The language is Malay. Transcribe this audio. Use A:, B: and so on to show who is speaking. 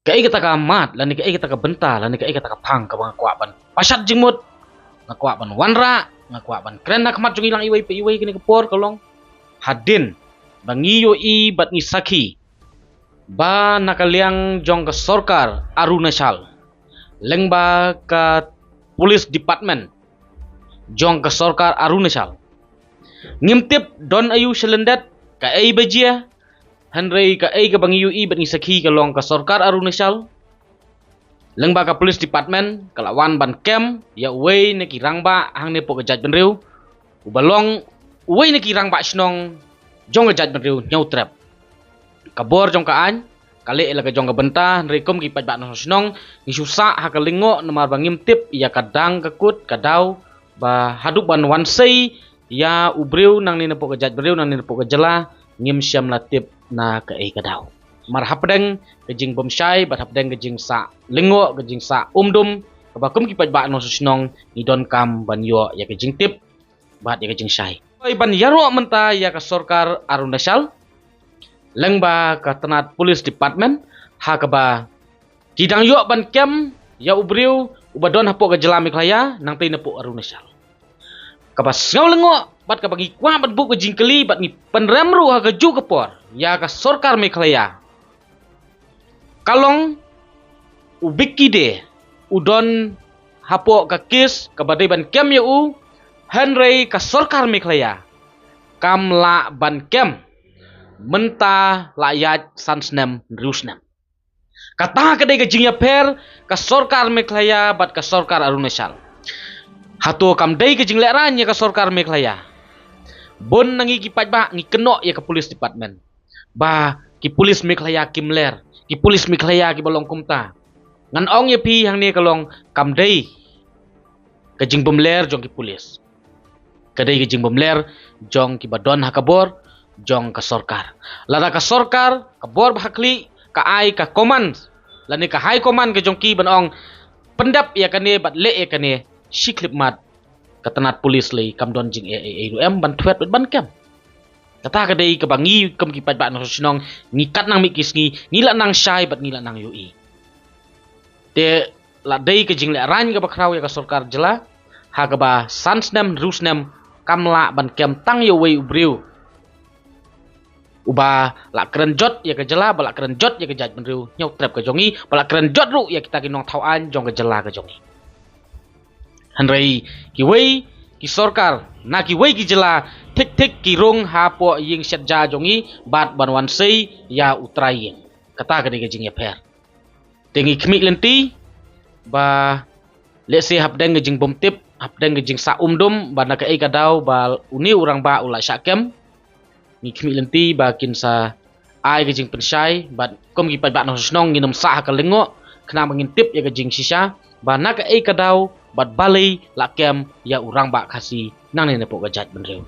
A: Kai kata ka mat, lani kai kata ka benta, lani kai kata ka pang ka mga kwa ban. Pasat jingmut, ngakwa ban wanra, ngakwa ban keren nak mat jung ilang iway pa iway kini kapor kalong. Hadin, bangiyo i bat ni saki. Ba nakaliang jong ka sorkar Arunachal. Leng ba ka police department jong ka sorkar Arunachal. Ngimtip don ayu selendet ka ai bajia. Hanrei ka ai ka bangiyo i bat ni saki kalong ka sorkar Arunachal. Leng ba ka police department kalawan ban kem ya uway na kirang ba hang ne po ka judge benriu. Ubalong uway na kirang ba snong jong ka judge benriu nyau trap. Kabor jong kaan kali elaga jong ka benta rekom ki pajba no snong ni susa ha ka lingo namar bangim tip ya kadang kakut kadaw ba haduk ban wansei ya ubriu nang ni po ka judge benriu nang ni po ka jela ngim syam latip na ka ai kadaw. Mar hapdeng kejing bomsyai bat hapdeng kejing sa lingo kejing sa umdum kabakum ki pajba no snong ni don kam ban yo ya kejing tip bat ya kejing syai. Oi ban yaro menta ya ka sorkar Arunachal. Leng ba ka tenat police department ha ka ba kidang yo ban kem ya ubriu ubadon hapo ka jelami klaya nang tei napo Arunachal. Ka ba ngau lengo bat ka bagi kwa bat bu ka jingkeli bat ni penremru ha ka ju kapor ya ka sorkar Meghalaya. Kalong ubiki de udon hapo ka kis ka badai ban kem ya u Henry ka sorkar Meghalaya. Kamla ban kem menta layat sansnem rusnem. Kata kadai ka jingya per ka sorkar Meghalaya bat ka sorkar Arunachal. Hato kam dai ka jingleran ya ka sorkar Meghalaya. Bon nangi ki pajba ngi kenok ya ka police department. Ba ki police Meghalaya kimler, ki police Meghalaya ki balong kumta. Ngan ong ya pi hang ni kalong kam dai ka jing bomler jong ki police. Kadai ka jing bomler jong ki badon hakabor jong ka sorkar. Lara ka sorkar kabor bahakli ka ai ka command. Lani ka high command ka jong ki banong pendap ya kane bat le ya kane siklip mat katanat polis lay kam don jing em ban twet ban kem. Kata kadai ka bangi kam ki pajba no sinong ngikat nang mikis ngi la nang syai bat ngi la nang yui. Te la dai ka jing le ran ka bakraw ya ka sorkar jela ha ka ba sansnem rusnem kamla ban kem tang yo wei ubriu. Uba la keren jot ya ka jela bala keren jot ya ka jaj benriu nyau trap ka jongi bala keren jot ru ya kita kinong tauan jong ka jela ka jongi. Hanrei ki wei ki sorkar na ki wei ki jela tik tik ki rong hapo ying setja jongi bat banwan sei ya utrai kata ka de jing ya per. Tengi khmi lenti ba lese hapdeng jing bom tip hapdeng jing sa umdum ba na ka ai kadaw ba uni urang ba ula syakem. Ni khmi lenti ba kin sa ai ka jing pensyai bat kom ki pajba no snong nginum sa ka lengo kena mengintip ya ka jing sisa ba na ka ai kadaw bat balai lakem ya urang ba kasi nang ne po ka jat benriu.